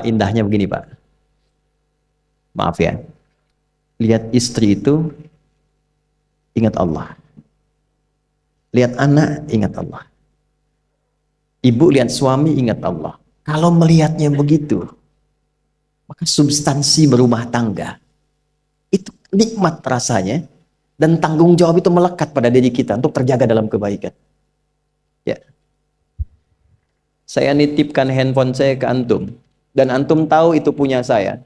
Indahnya begini, Pak. Maaf ya. Lihat istri itu ingat Allah. Lihat anak ingat Allah. Ibu lihat suami ingat Allah. Kalau melihatnya begitu, maka substansi berumah tangga itu nikmat rasanya, dan tanggung jawab itu melekat pada diri kita untuk terjaga dalam kebaikan. Ya. Saya nitipkan handphone saya ke antum, dan antum tahu itu punya saya.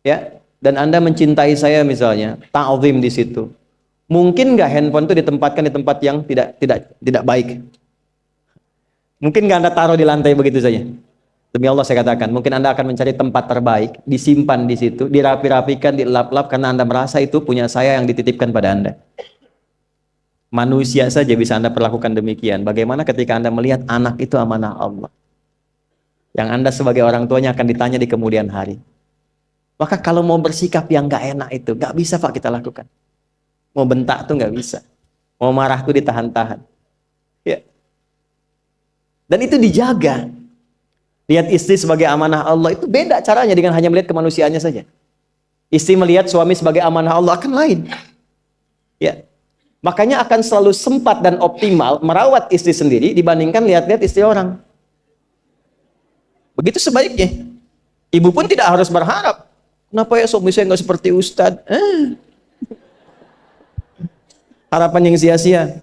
Ya, dan Anda mencintai saya misalnya, ta'zim di situ. Mungkin nggak handphone itu ditempatkan di tempat yang tidak baik? Mungkin nggak Anda taruh di lantai begitu saja? Demi Allah saya katakan, mungkin Anda akan mencari tempat terbaik, disimpan di situ, dirapi-rapikan, dilap-lap, karena Anda merasa itu punya saya yang dititipkan pada Anda. Manusia saja bisa Anda perlakukan demikian. Bagaimana ketika Anda melihat anak itu amanah Allah, yang Anda sebagai orang tuanya akan ditanya di kemudian hari. Maka kalau mau bersikap yang nggak enak itu, nggak bisa Pak kita lakukan. Mau bentak tuh nggak bisa. Mau marah tuh ditahan-tahan. Ya. Dan itu dijaga. Lihat istri sebagai amanah Allah itu beda caranya dengan hanya melihat kemanusiaannya saja. Istri melihat suami sebagai amanah Allah akan lain. Ya. Makanya akan selalu sempat dan optimal merawat istri sendiri dibandingkan lihat-lihat istri orang. Begitu sebaiknya. Ibu pun tidak harus berharap, kenapa ya suami saya nggak seperti Ustadz? Harapan yang sia-sia.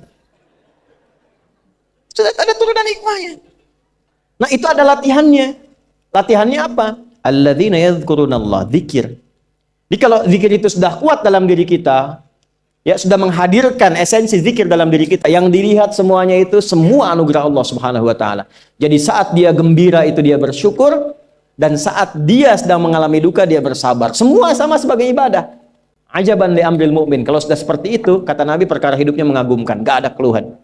Sudah ada turunan hikmahnya. Nah itu ada latihannya. Latihannya apa? Alladzina yadhkurunallah, zikir. Jadi kalau zikir itu sudah kuat dalam diri kita, ya sudah menghadirkan esensi zikir dalam diri kita, yang dilihat semuanya itu semua anugerah Allah Subhanahu wa taala. Jadi saat dia gembira itu dia bersyukur, dan saat dia sedang mengalami duka dia bersabar. Semua sama sebagai ibadah. Ajaban li amril mu'min. Kalau sudah seperti itu, kata Nabi, perkara hidupnya mengagumkan, gak ada keluhan.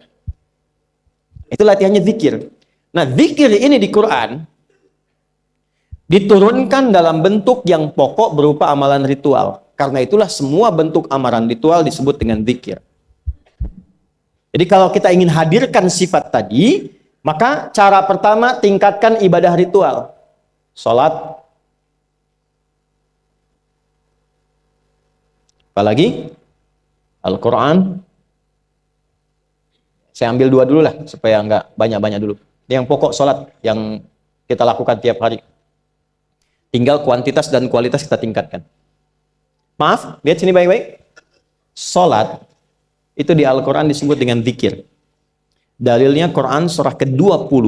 Itu latihannya zikir. Nah, zikir ini di Quran diturunkan dalam bentuk yang pokok berupa amalan ritual. Karena itulah semua bentuk amalan ritual disebut dengan zikir. Jadi kalau kita ingin hadirkan sifat tadi, maka cara pertama tingkatkan ibadah ritual. Salat. Apalagi? Al-Quran. Saya ambil dua dulu lah, supaya nggak banyak-banyak dulu. Yang pokok salat yang kita lakukan tiap hari. Tinggal kuantitas dan kualitas kita tingkatkan. Maaf, lihat sini baik-baik. Salat itu di Al-Quran disebut dengan zikir. Dalilnya Quran surah ke-20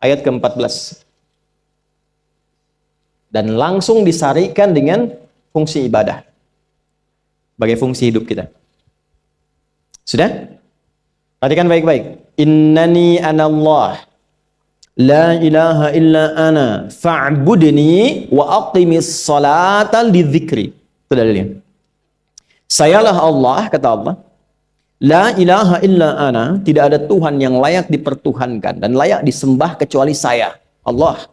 ayat ke-14. Dan langsung disarikan dengan fungsi ibadah sebagai fungsi hidup kita. Sudah? Perhatikan baik-baik. Innani anallah la ilaha illa ana fa'budni wa aqimis salata lidzikri. Itu dalilnya. Sayalah Allah, kata Allah. La ilaha illa ana, tidak ada Tuhan yang layak dipertuhankan dan layak disembah kecuali saya, Allah.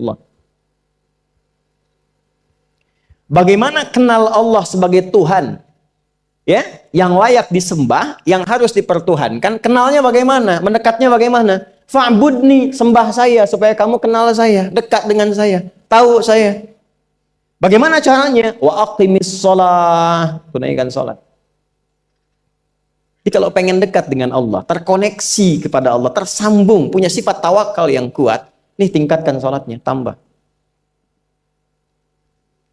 Allah. Bagaimana kenal Allah sebagai Tuhan? Ya, yang layak disembah, yang harus dipertuhankan, kenalnya bagaimana? Mendekatnya bagaimana? Fa'budni, sembah saya supaya kamu kenal saya, dekat dengan saya, tahu saya. Bagaimana caranya? Wa aqimis shalah, tunaikan salat. Jadi kalau pengen dekat dengan Allah, terkoneksi kepada Allah, tersambung, punya sifat tawakal yang kuat, nih tingkatkan salatnya, tambah.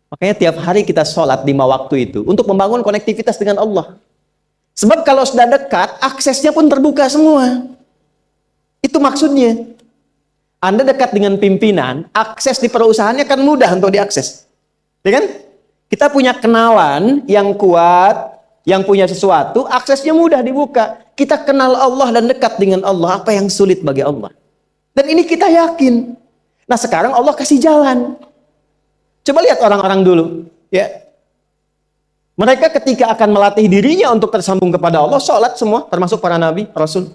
Makanya tiap hari kita sholat 5 waktu itu untuk membangun konektivitas dengan Allah. Sebab kalau sudah dekat, aksesnya pun terbuka semua. Itu maksudnya. Anda dekat dengan pimpinan, akses di perusahaannya kan mudah untuk diakses. Ya kan? Kita punya kenalan yang kuat, yang punya sesuatu, aksesnya mudah dibuka. Kita kenal Allah dan dekat dengan Allah, apa yang sulit bagi Allah. Dan ini kita yakin. Nah sekarang Allah kasih jalan. Coba lihat orang-orang dulu, ya. Mereka ketika akan melatih dirinya untuk tersambung kepada Allah, sholat semua, termasuk para nabi, rasul.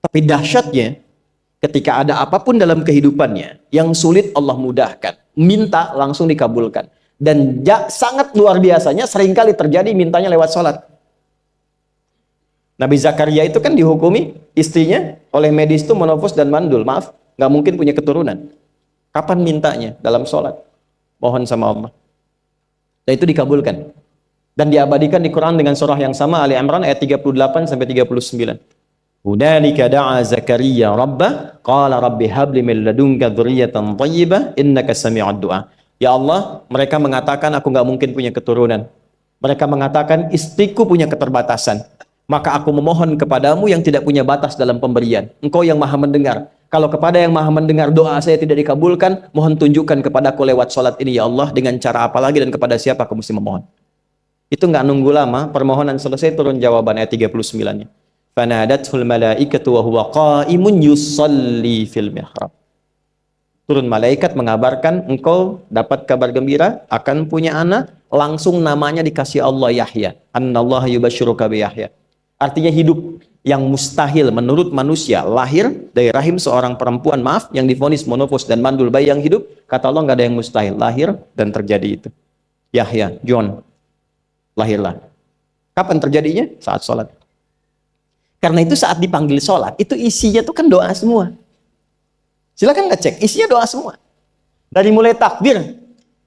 Tapi dahsyatnya, ketika ada apapun dalam kehidupannya yang sulit Allah mudahkan, minta langsung dikabulkan. Dan sangat luar biasanya, seringkali terjadi mintanya lewat sholat. Nabi Zakaria itu kan dihukumi istrinya oleh medis itu menopause dan mandul, maaf, nggak mungkin punya keturunan. Kapan mintanya? Dalam sholat. Mohon sama Allah. Dan itu dikabulkan. Dan diabadikan di Quran dengan surah yang sama, Ali Imran ayat 38 sampai 39. Hunalika da'a Zakaria rabbah qala rabbi habli min ladunka dzurriyyatan thayyibah innaka sami'ud du'a. Ya Allah, mereka mengatakan aku nggak mungkin punya keturunan. Mereka mengatakan istriku punya keterbatasan. Maka aku memohon kepadamu yang tidak punya batas dalam pemberian. Engkau yang maha mendengar. Kalau kepada yang maha mendengar doa saya tidak dikabulkan, mohon tunjukkan kepadaku lewat sholat ini ya Allah, dengan cara apa lagi dan kepada siapa aku mesti memohon. Itu nggak nunggu lama, permohonan selesai, turun jawaban ayat 39-nya. Fanadathul malaikatu wa huwa qa'imun yusalli fil mihrab. Turun malaikat mengabarkan engkau dapat kabar gembira akan punya anak, langsung namanya dikasih Allah Yahya. Annallaha yubasyiruka bi Yahya. Artinya hidup yang mustahil menurut manusia, lahir dari rahim seorang perempuan, yang divonis monofos dan mandul, bayi yang hidup, kata Allah nggak ada yang mustahil, lahir dan terjadi itu. Yahya, John, lahirlah. Kapan terjadinya? Saat sholat. Karena itu saat dipanggil sholat, itu isinya tuh kan doa semua. Silakan ngecek, isinya doa semua. Dari mulai takbir,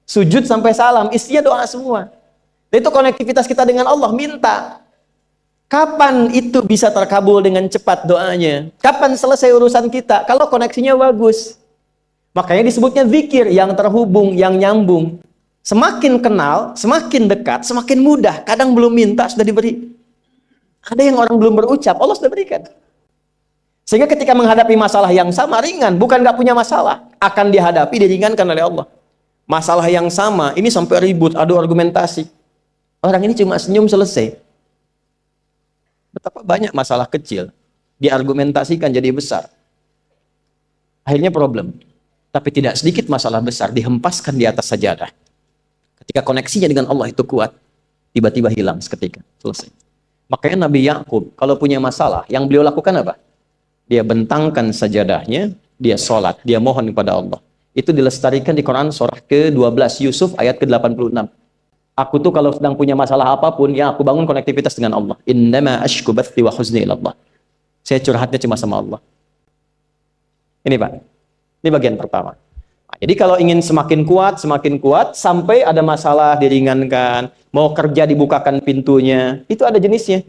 sujud sampai salam, isinya doa semua. Dan itu konektivitas kita dengan Allah, minta. Kapan itu bisa terkabul dengan cepat doanya? Kapan selesai urusan kita? Kalau koneksinya bagus. Makanya disebutnya zikir, yang terhubung, yang nyambung. Semakin kenal, semakin dekat, semakin mudah. Kadang belum minta, sudah diberi. Ada yang orang belum berucap, Allah sudah berikan. Sehingga ketika menghadapi masalah yang sama, ringan, bukan nggak punya masalah, akan dihadapi, diringankan oleh Allah. Masalah yang sama, ini sampai ribut, adu argumentasi. Orang ini cuma senyum, selesai. Betapa banyak masalah kecil diargumentasikan jadi besar. Akhirnya problem. Tapi tidak sedikit masalah besar dihempaskan di atas sajadah. Ketika koneksinya dengan Allah itu kuat, tiba-tiba hilang seketika, selesai. Makanya Nabi Yakub kalau punya masalah, yang beliau lakukan apa? Dia bentangkan sajadahnya, dia sholat, dia mohon kepada Allah. Itu dilestarikan di Quran surah ke-12 Yusuf ayat ke-86. Aku tuh kalau sedang punya masalah apapun, ya aku bangun konektivitas dengan Allah. Innama ashku bathi wa huzni ilallah. Saya curhatnya cuma sama Allah. Ini Pak, ini bagian pertama. Nah, jadi kalau ingin semakin kuat, sampai ada masalah diringankan, mau kerja dibukakan pintunya, itu ada jenisnya.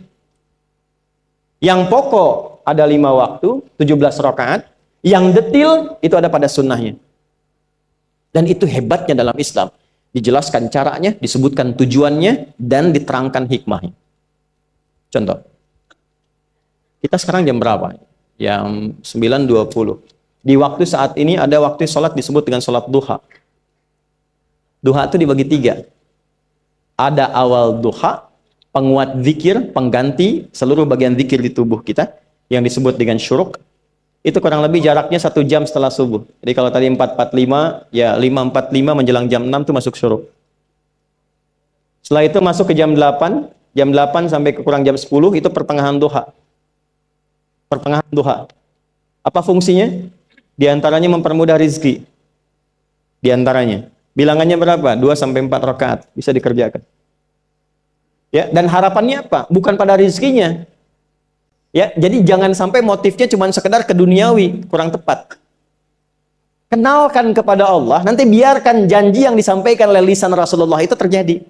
Yang pokok ada 5 waktu, 17 rakaat. Yang detil itu ada pada sunnahnya. Dan itu hebatnya dalam Islam. Dijelaskan caranya, disebutkan tujuannya, dan diterangkan hikmahnya. Contoh. Kita sekarang jam berapa? Jam 9.20. Di waktu saat ini ada waktu sholat disebut dengan sholat duha. Duha itu dibagi 3. Ada awal duha, penguat zikir, pengganti seluruh bagian zikir di tubuh kita, yang disebut dengan syuruk. Itu kurang lebih jaraknya 1 jam setelah subuh. Jadi kalau tadi 4.45, ya 5.45 menjelang jam 6 itu masuk syuruk. Setelah itu masuk ke jam 8 sampai ke kurang jam 10 itu pertengahan duha. Pertengahan duha. Apa fungsinya? Di antaranya mempermudah rizki. Di antaranya. Bilangannya berapa? 2 sampai 4 rakaat bisa dikerjakan. Ya, dan harapannya apa? Bukan pada rizkinya. Ya, jadi jangan sampai motifnya cuma sekedar ke duniawi, kurang tepat. Kenalkan kepada Allah, nanti biarkan janji yang disampaikan oleh lisan Rasulullah itu terjadi.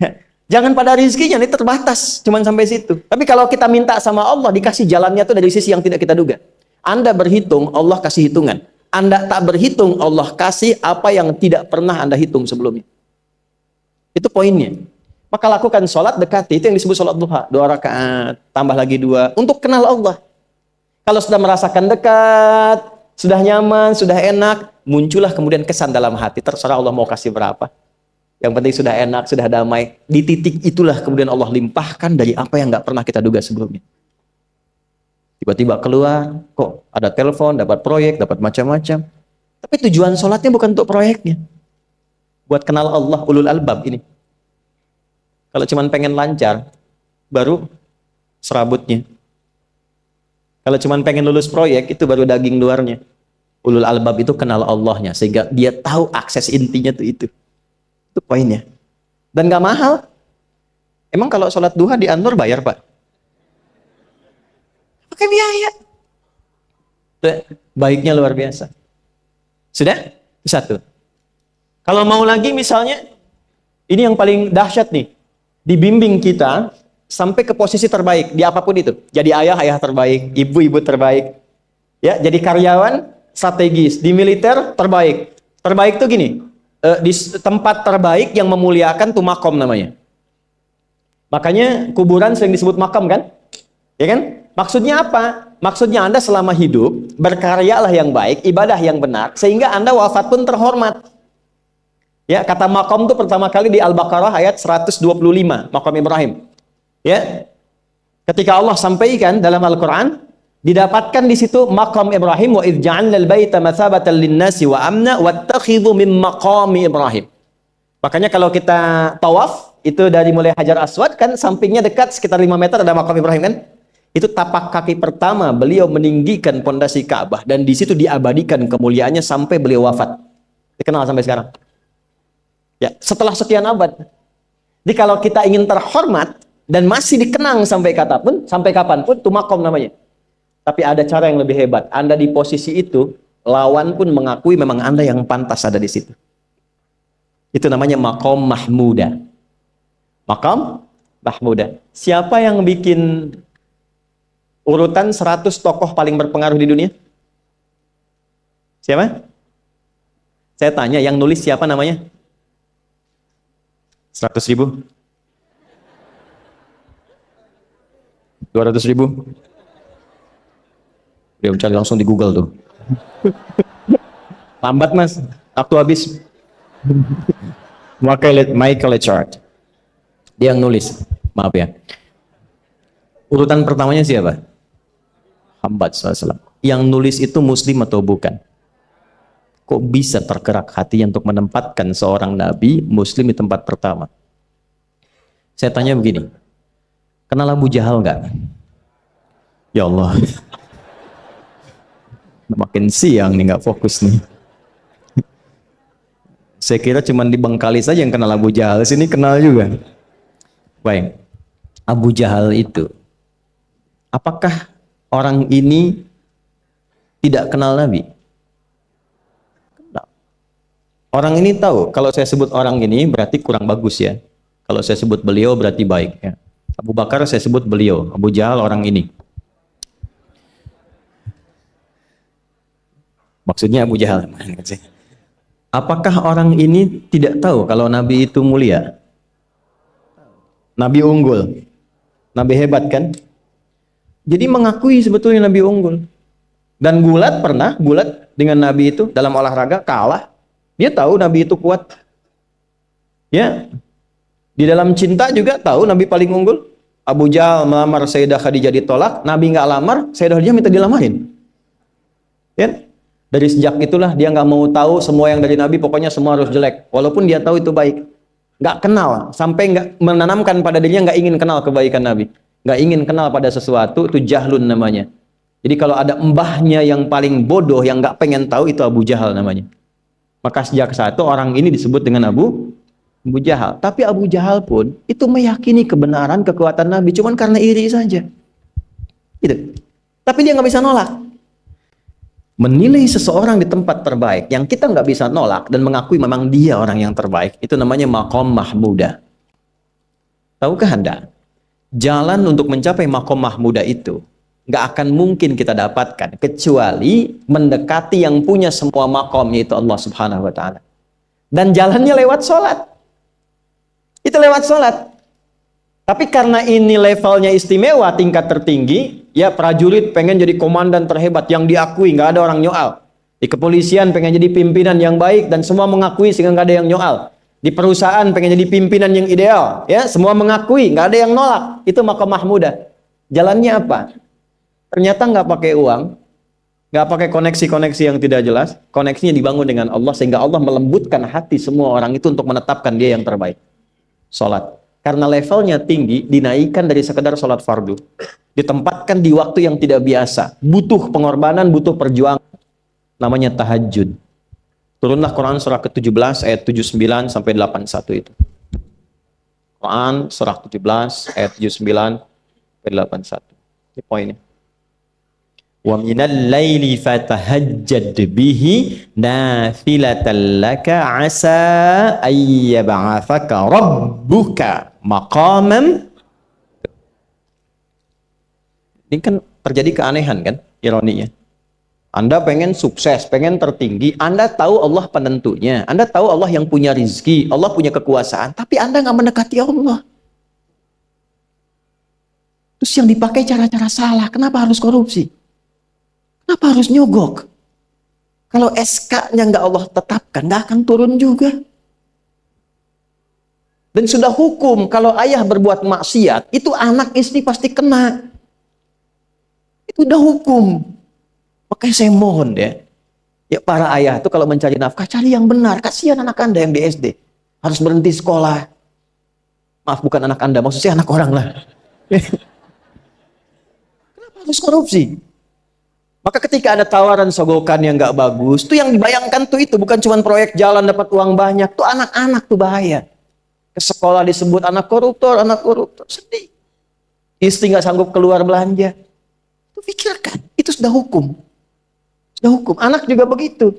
Ya, jangan pada rizkinya, ini terbatas, cuma sampai situ. Tapi kalau kita minta sama Allah, dikasih jalannya itu dari sisi yang tidak kita duga. Anda berhitung, Allah kasih hitungan. Anda tak berhitung, Allah kasih apa yang tidak pernah Anda hitung sebelumnya. Itu poinnya. Maka lakukan sholat, dekati. Itu yang disebut sholat duha. 2 rakaat, tambah lagi 2. Untuk kenal Allah. Kalau sudah merasakan dekat, sudah nyaman, sudah enak, muncullah kemudian kesan dalam hati. Terserah Allah mau kasih berapa. Yang penting sudah enak, sudah damai. Di titik itulah kemudian Allah limpahkan dari apa yang nggak pernah kita duga sebelumnya. Tiba-tiba keluar, kok ada telepon, dapat proyek, dapat macam-macam. Tapi tujuan sholatnya bukan untuk proyeknya. Buat kenal Allah, ulul albab ini. Kalau cuma pengen lancar, baru serabutnya. Kalau cuma pengen lulus proyek, itu baru daging luarnya. Ulul albab itu kenal Allahnya, sehingga dia tahu akses intinya tuh itu. Itu poinnya. Dan gak mahal. Emang kalau sholat duha di Anur bayar, Pak? Pakai biaya. Baiknya luar biasa. Sudah? Satu. Kalau mau lagi misalnya, ini yang paling dahsyat nih. Dibimbing kita sampai ke posisi terbaik di apapun itu. Jadi ayah terbaik, ibu terbaik. Ya, jadi karyawan strategis, di militer terbaik. Terbaik tuh gini, di tempat terbaik yang memuliakan tuh makom namanya. Makanya kuburan sering disebut makam kan? Ya kan? Maksudnya apa? Maksudnya Anda selama hidup berkaryalah yang baik, ibadah yang benar, sehingga Anda wafat pun terhormat. Ya, kata makom itu pertama kali di Al-Baqarah ayat 125, makom Ibrahim. Ya. Ketika Allah sampaikan dalam Al-Qur'an, didapatkan di situ makom Ibrahim, wa idz ja'alna al-baita mathabatan lin-nasi wa amna wattakhidhu min maqami Ibrahim. Makanya kalau kita tawaf, itu dari mulai Hajar Aswad kan sampingnya dekat sekitar 5 meter ada makom Ibrahim kan? Itu tapak kaki pertama beliau meninggikan pondasi Ka'bah dan di situ diabadikan kemuliaannya sampai beliau wafat. Dikenal sampai sekarang. Ya, setelah sekian abad. Jadi kalau kita ingin terhormat dan masih dikenang sampai kapanpun, itu makom namanya. Tapi ada cara yang lebih hebat. Anda di posisi itu, lawan pun mengakui memang Anda yang pantas ada di situ. Itu namanya makom mahmuda. Makom mahmuda. Siapa yang bikin urutan 100 tokoh paling berpengaruh di dunia? Siapa? Saya tanya, yang nulis siapa namanya? 100.000? 200.000? Dia mencari langsung di Google tuh. Lambat mas, waktu habis. Michael Chart. Dia yang nulis, maaf ya. Urutan pertamanya siapa? Muhammad SAW. Yang nulis itu muslim atau bukan? Kok bisa tergerak hatinya untuk menempatkan seorang nabi muslim di tempat pertama? Saya tanya begini, kenal Abu Jahal nggak? Ya Allah, makin siang nih nggak fokus nih. Saya kira cuma di Bengkalis saja yang kenal Abu Jahal, sini kenal juga. Baik, Abu Jahal itu, apakah orang ini tidak kenal Nabi? Orang ini tahu, kalau saya sebut orang ini berarti kurang bagus ya. Kalau saya sebut beliau berarti baik ya. Abu Bakar saya sebut beliau, Abu Jahal orang ini. Maksudnya Abu Jahal. Apakah orang ini tidak tahu kalau Nabi itu mulia? Nabi unggul. Nabi hebat kan? Jadi mengakui sebetulnya Nabi unggul. Dan gulat dengan Nabi itu dalam olahraga kalah. Dia tahu Nabi itu kuat. Ya. Di dalam cinta juga tahu Nabi paling unggul. Abu Jahal melamar Sayyidah Khadijah ditolak, Nabi nggak lamar, Sayyidah Khadijah minta dilamarin. Ya. Dari sejak itulah dia nggak mau tahu semua yang dari Nabi, pokoknya semua harus jelek. Walaupun dia tahu itu baik. Nggak kenal, sampai nggak menanamkan pada dirinya nggak ingin kenal kebaikan Nabi. Nggak ingin kenal pada sesuatu, itu jahlun namanya. Jadi kalau ada mbahnya yang paling bodoh, yang nggak pengen tahu, itu Abu Jahal namanya. Maka sejak saat itu orang ini disebut dengan Abu Jahal. Tapi Abu Jahal pun itu meyakini kebenaran, kekuatan Nabi, cuman karena iri saja. Gitu. Tapi dia nggak bisa nolak. Menilai seseorang di tempat terbaik yang kita nggak bisa nolak dan mengakui memang dia orang yang terbaik, itu namanya maqam mahmuda. Tahukah Anda? Jalan untuk mencapai maqam mahmuda itu nggak akan mungkin kita dapatkan kecuali mendekati yang punya semua makom, yaitu Allah Subhanahu wa Ta'ala. Dan jalannya lewat sholat. Itu lewat sholat. Tapi karena ini levelnya istimewa, tingkat tertinggi, ya prajurit pengen jadi komandan terhebat yang diakui, nggak ada orang nyoal. Di kepolisian pengen jadi pimpinan yang baik dan semua mengakui sehingga nggak ada yang nyoal. Di perusahaan pengen jadi pimpinan yang ideal, ya semua mengakui, nggak ada yang nolak. Itu maqam mahmudah. Jalannya apa? Ternyata nggak pakai uang, nggak pakai koneksi-koneksi yang tidak jelas. Koneksinya dibangun dengan Allah sehingga Allah melembutkan hati semua orang itu untuk menetapkan dia yang terbaik. Sholat. Karena levelnya tinggi, dinaikkan dari sekedar sholat fardu. Ditempatkan di waktu yang tidak biasa. Butuh pengorbanan, butuh perjuangan. Namanya tahajud. Turunlah Quran surah ke-17 ayat 79 sampai 81 itu. Quran surah 17 ayat 79 sampai 81. Ini poinnya. Wa minal laili fatahajjad bihi nafilatan laka asa ayyab'athaka rabbuka maqamam. Ini kan terjadi keanehan kan, ironinya. Anda pengen sukses, pengen tertinggi, Anda tahu Allah penentunya, Anda tahu Allah yang punya rizki, Allah punya kekuasaan, tapi Anda nggak mendekati Allah. Terus yang dipakai cara-cara salah, kenapa harus korupsi? Kenapa harus nyogok? Kalau SK-nya nggak Allah tetapkan, nggak akan turun juga. Dan sudah hukum, kalau ayah berbuat maksiat, itu anak istri pasti kena. Itu udah hukum. Makanya saya mohon deh, ya para ayah itu kalau mencari nafkah, cari yang benar. Kasihan anak Anda yang di SD. Harus berhenti sekolah. Maaf, bukan anak Anda, maksudnya anak orang lah. Kenapa harus korupsi? Maka ketika ada tawaran sogokan yang nggak bagus, tuh yang dibayangkan tuh itu bukan cuma proyek jalan dapat uang banyak, tuh anak-anak tuh bahaya. Ke sekolah disebut anak koruptor, sedih. Istri nggak sanggup keluar belanja. Tuh pikirkan, itu sudah hukum. Sudah hukum. Anak juga begitu.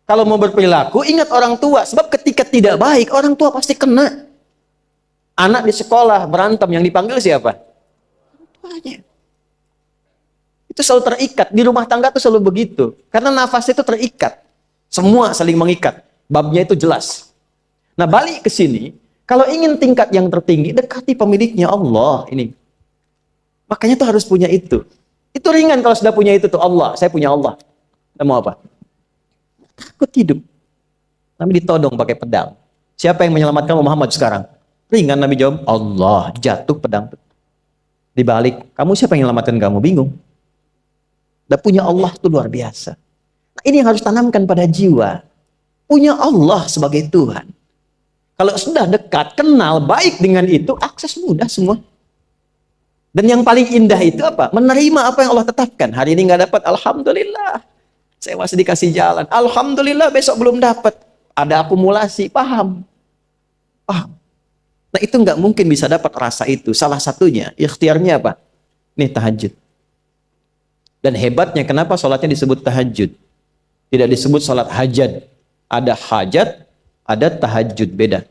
Kalau mau berperilaku, ingat orang tua. Sebab ketika tidak baik, orang tua pasti kena. Anak di sekolah berantem, yang dipanggil siapa? Orang tuanya. Itu selalu terikat. Di rumah tangga itu selalu begitu. Karena nafas itu terikat. Semua saling mengikat. Babnya itu jelas. Nah, balik ke sini. Kalau ingin tingkat yang tertinggi, dekati pemiliknya Allah. Ini. Makanya tuh harus punya itu. Itu ringan kalau sudah punya itu tuh Allah. Saya punya Allah. Kita mau apa? Takut hidup. Nabi ditodong pakai pedang. Siapa yang menyelamatkan Muhammad sekarang? Ringan Nabi jawab, Allah. Jatuh pedang. Dibalik, kamu siapa yang menyelamatkan kamu? Bingung. Dan punya Allah itu luar biasa. Nah, ini yang harus tanamkan pada jiwa. Punya Allah sebagai Tuhan. Kalau sudah dekat, kenal, baik dengan itu, akses mudah semua. Dan yang paling indah itu apa? Menerima apa yang Allah tetapkan. Hari ini nggak dapat, alhamdulillah. Saya masih dikasih jalan. Alhamdulillah, besok belum dapat. Ada akumulasi, paham. Paham. Nah, itu nggak mungkin bisa dapat rasa itu. Salah satunya, ikhtiarnya apa? Nih, tahajud. Dan hebatnya kenapa sholatnya disebut tahajud? Tidak disebut sholat hajat. Ada hajat, ada tahajud, beda.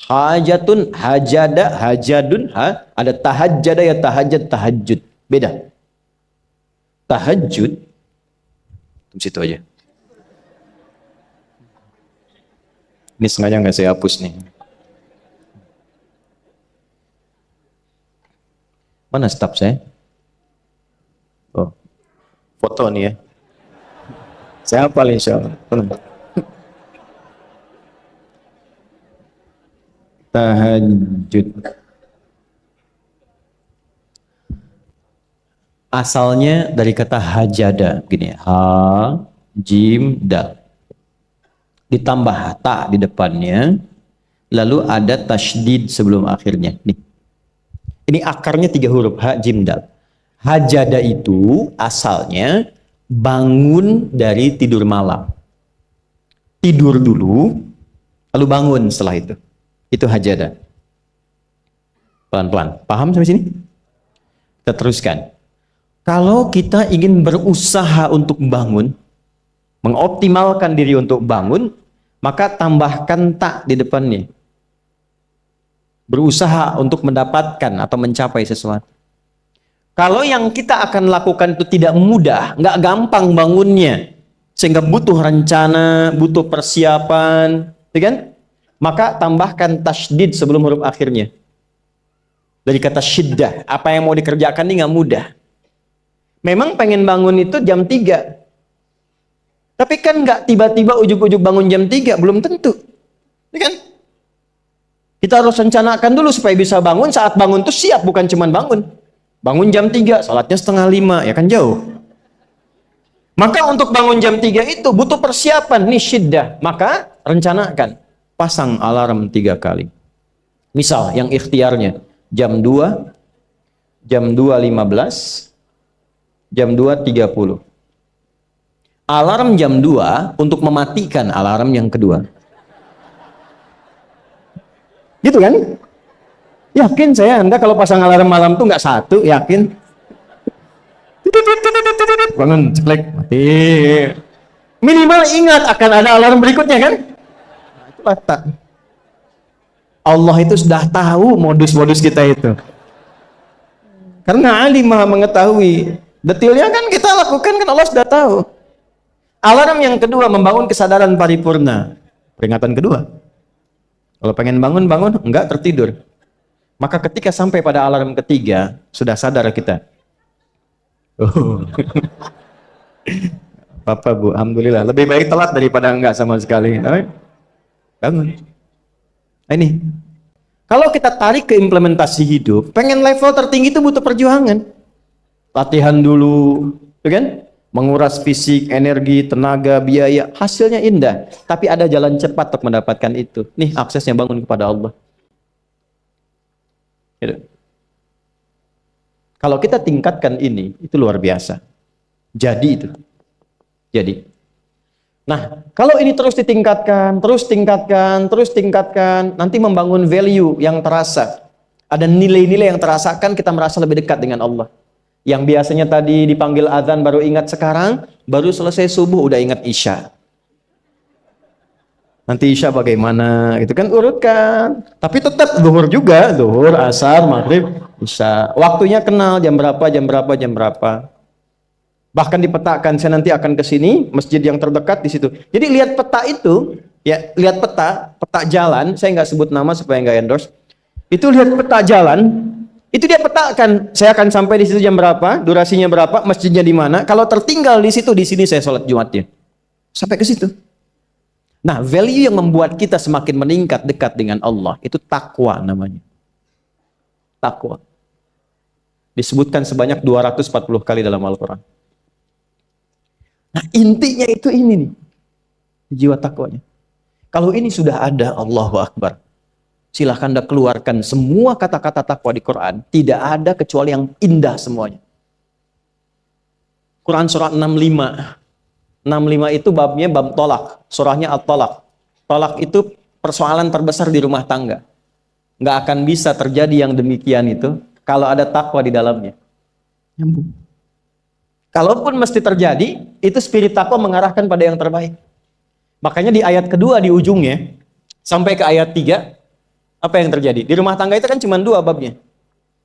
Hajatun, hajada, hajadun, ada tahajjada ya tahajud, tahajud. Beda. Tahajud, di situ aja. Ini sengaja nggak saya hapus nih. Mana staf saya? Oh. Foto nih ya. Saya hafal insya Allah. Tahajud. Asalnya dari kata hajada. Begini ya. Ha, jim, dal. Ditambah ta di depannya. Lalu ada tasydid sebelum akhirnya. Nih. Ini akarnya 3 huruf. Ha, jim, dal. Hajada itu asalnya bangun dari tidur malam. Tidur dulu, lalu bangun setelah itu. Itu hajada. Pelan-pelan. Paham sampai sini? Kita teruskan. Kalau kita ingin berusaha untuk bangun, mengoptimalkan diri untuk bangun, maka tambahkan tak di depannya. Berusaha untuk mendapatkan atau mencapai sesuatu. Kalau yang kita akan lakukan itu tidak mudah, nggak gampang bangunnya, sehingga butuh rencana, butuh persiapan, ya kan? Maka tambahkan tasydid sebelum huruf akhirnya. Dari kata syiddah, apa yang mau dikerjakan ini nggak mudah. Memang pengen bangun itu jam 3. Tapi kan nggak tiba-tiba ujuk-ujuk bangun jam 3, belum tentu. Ya kan? Kita harus rencanakan dulu supaya bisa bangun, saat bangun itu siap, bukan cuma bangun. Bangun jam 3, salatnya 4:30, ya kan jauh. Maka untuk bangun jam 3 itu butuh persiapan, nih syiddah. Maka rencanakan, pasang alarm 3 kali. Misal yang ikhtiarnya jam 2, jam 2.15, jam 2.30. Alarm jam 2 untuk mematikan alarm yang kedua. Gitu kan? Yakin saya Anda kalau pasang alarm malam tuh nggak 1, yakin? Itu Bangun, ceklek, mati. Minimal ingat akan ada alarm berikutnya kan? Nah, itulah tak. Allah itu sudah tahu modus-modus kita itu. Karena alim maha mengetahui. Detailnya kan kita lakukan kan Allah sudah tahu. Alarm yang kedua, membangun kesadaran paripurna. Peringatan kedua. Kalau pengen bangun, enggak tertidur. Maka ketika sampai pada alarm ketiga, sudah sadar kita. Oh. Papa Bu, alhamdulillah. Lebih baik telat daripada enggak sama sekali. Bangun. Ini. Kalau kita tarik ke implementasi hidup, pengen level tertinggi itu butuh perjuangan. Latihan dulu, kan? Menguras fisik, energi, tenaga, biaya, hasilnya indah. Tapi ada jalan cepat untuk mendapatkan itu. Nih aksesnya bangun kepada Allah. Gitu. Kalau kita tingkatkan ini, itu luar biasa. Jadi itu. Jadi. Nah, kalau ini terus ditingkatkan, nanti membangun value yang terasa. Ada nilai-nilai yang terasakan, kita merasa lebih dekat dengan Allah. Yang biasanya tadi dipanggil azan baru ingat sekarang, baru selesai subuh udah ingat isya. Nanti isya bagaimana, gitu kan urutkan. Tapi tetap zuhur juga, zuhur, asar, maghrib, isya. Waktunya kenal jam berapa. Bahkan dipetakan, saya nanti akan ke sini, masjid yang terdekat di situ. Jadi lihat peta itu, ya lihat peta jalan, saya nggak sebut nama supaya nggak endorse. Itu lihat peta jalan. Itu dia petakan, saya akan sampai di situ jam berapa, durasinya berapa, masjidnya di mana. Kalau tertinggal di situ, di sini saya sholat Jumatnya. Sampai ke situ. Nah, value yang membuat kita semakin meningkat dekat dengan Allah, itu takwa namanya. Takwa. Disebutkan sebanyak 240 kali dalam Al-Quran. Nah, intinya itu ini nih. Jiwa takwanya. Kalau ini sudah ada, Allahu Akbar. Silahkan Anda keluarkan semua kata-kata takwa di Quran. Tidak ada kecuali yang indah semuanya. Quran surah 65. 65 itu babnya bab tolak. Surahnya at-tolak. Tolak itu persoalan terbesar di rumah tangga. Nggak akan bisa terjadi yang demikian itu kalau ada takwa di dalamnya. Nyambung. Kalaupun mesti terjadi, itu spirit takwa mengarahkan pada yang terbaik. Makanya di ayat kedua di ujungnya, sampai ke ayat 3, apa yang terjadi? Di rumah tangga itu kan cuma 2 babnya.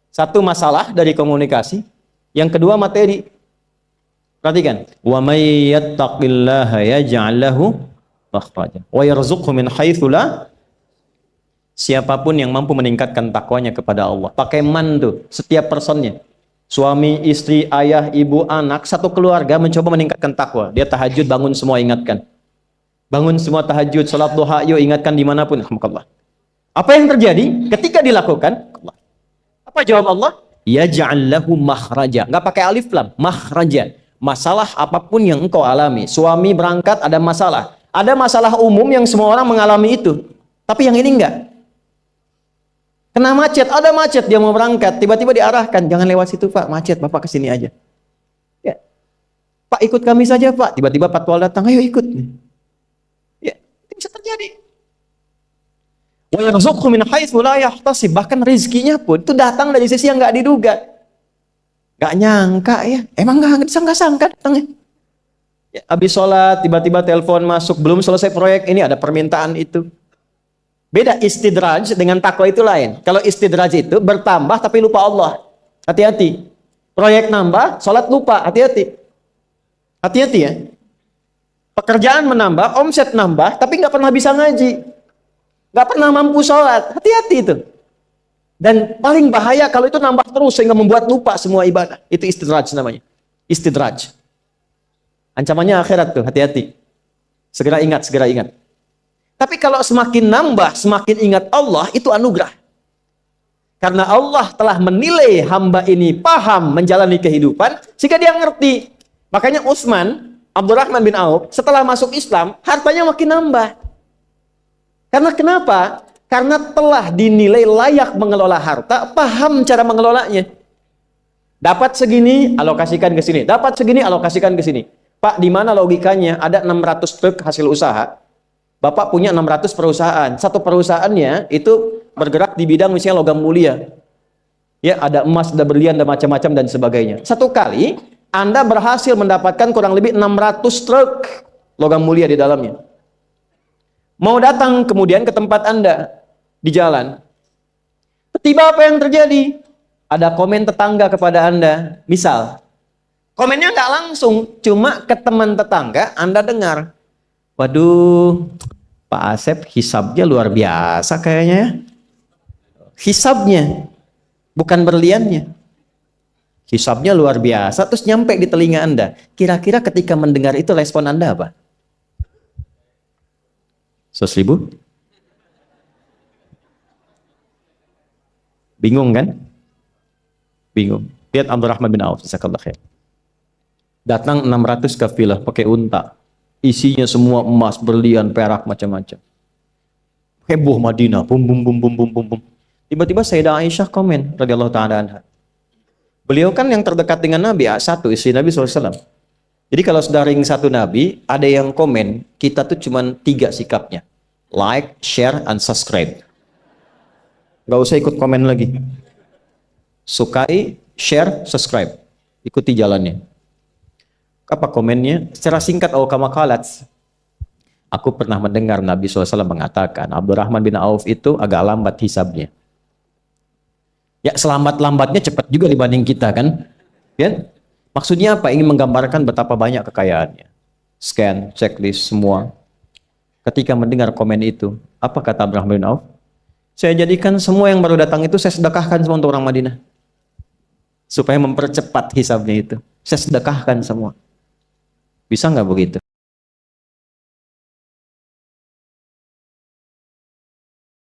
Satu masalah dari komunikasi, yang kedua materi. Perhatikan, wa may yattaqillaha yaj'al lahu makhraja wa yarzuqhu min haitsu la. Siapapun yang mampu meningkatkan takwanya kepada Allah, pakai man tuh, setiap personnya. Suami, istri, ayah, ibu, anak, satu keluarga mencoba meningkatkan takwa. Dia tahajud, bangun semua ingatkan. Bangun semua tahajud, salat duha, yuk ingatkan dimanapun. Alhamdulillah. Apa yang terjadi ketika dilakukan? Apa jawab Allah? Yaj'al lahu makhraja. Enggak pakai alif lam, makhraja. Masalah apapun yang engkau alami. Suami berangkat ada masalah. Ada masalah umum yang semua orang mengalami itu. Tapi yang ini enggak. Kena macet, ada macet dia mau berangkat, tiba-tiba diarahkan, jangan lewat situ Pak, macet, Bapak ke sini aja. Ya. Pak ikut kami saja Pak, tiba-tiba patwal datang, ayo ikut. Ya, itu bisa terjadi. Wa yarzuqhu min haitsu la yahtasib, bahkan rezekinya pun itu datang dari sisi yang nggak diduga. Nggak nyangka ya, emang nggak disangka-sangka datangnya. Ya, habis sholat, tiba-tiba telepon masuk, belum selesai proyek, ini ada permintaan itu. Beda istidraj dengan takwa itu lain. Kalau istidraj itu bertambah tapi lupa Allah. Hati-hati. Proyek nambah, sholat lupa. Hati-hati. Hati-hati ya. Pekerjaan menambah, omset nambah, tapi nggak pernah bisa ngaji. Nggak pernah mampu sholat. Hati-hati itu. Dan paling bahaya kalau itu nambah terus sehingga membuat lupa semua ibadah. Itu istidraj namanya. Istidraj. Ancamannya akhirat tuh, hati-hati. Segera ingat, segera ingat. Tapi kalau semakin nambah, semakin ingat Allah, itu anugerah. Karena Allah telah menilai hamba ini paham menjalani kehidupan, sehingga dia ngerti. Makanya Utsman, Abdurrahman bin Auf, setelah masuk Islam, hartanya makin nambah. Karena kenapa? Karena telah dinilai layak mengelola harta, paham cara mengelolanya. Dapat segini, alokasikan ke sini. Dapat segini, alokasikan ke sini. Pak, di mana logikanya ada 600 truk hasil usaha? Bapak punya 600 perusahaan. Satu perusahaannya itu bergerak di bidang misalnya logam mulia. Ya, ada emas, ada berlian, ada macam-macam dan sebagainya. Satu kali Anda berhasil mendapatkan kurang lebih 600 truk logam mulia di dalamnya. Mau datang kemudian ke tempat Anda di jalan. Tiba apa yang terjadi? Ada komen tetangga kepada Anda. Misal, komennya nggak langsung, cuma ke teman tetangga Anda dengar. Waduh, Pak Asep hisabnya luar biasa kayaknya ya. Hisabnya, bukan berliannya. Hisabnya luar biasa, terus nyampe di telinga Anda. Kira-kira ketika mendengar itu respon Anda apa? 100.000? Bingung kan? Bingung. Lihat Abdurrahman bin Auf, jazakallahu khair. Datang 600 kafilah pakai unta. Isinya semua emas, berlian, perak, macam-macam. Heboh Madinah, bum bum bum bum bum bum bum. Tiba-tiba Sayyidah Aisyah komen radhiyallahu ta'ala anha. Beliau kan yang terdekat dengan Nabi, satu istri Nabi SAW. Jadi kalau sudah ring satu Nabi, ada yang komen, kita tuh cuma 3 sikapnya. Like, share, and subscribe. Gak usah ikut komen lagi. Sukai, share, subscribe. Ikuti jalannya. Apa komennya? Secara singkat, kama qalat. Aku pernah mendengar Nabi SAW mengatakan, Abdurrahman bin Auf itu agak lambat hisabnya. Ya selamat-lambatnya cepat juga dibanding kita kan. Ya? Maksudnya apa? Ingin menggambarkan betapa banyak kekayaannya. Scan, checklist, semua. Ketika mendengar komen itu, apa kata Abdurrahman bin Auf? Saya jadikan semua yang baru datang itu saya sedekahkan semua untuk orang Madinah. Supaya mempercepat hisabnya itu. Saya sedekahkan semua. Bisa nggak begitu?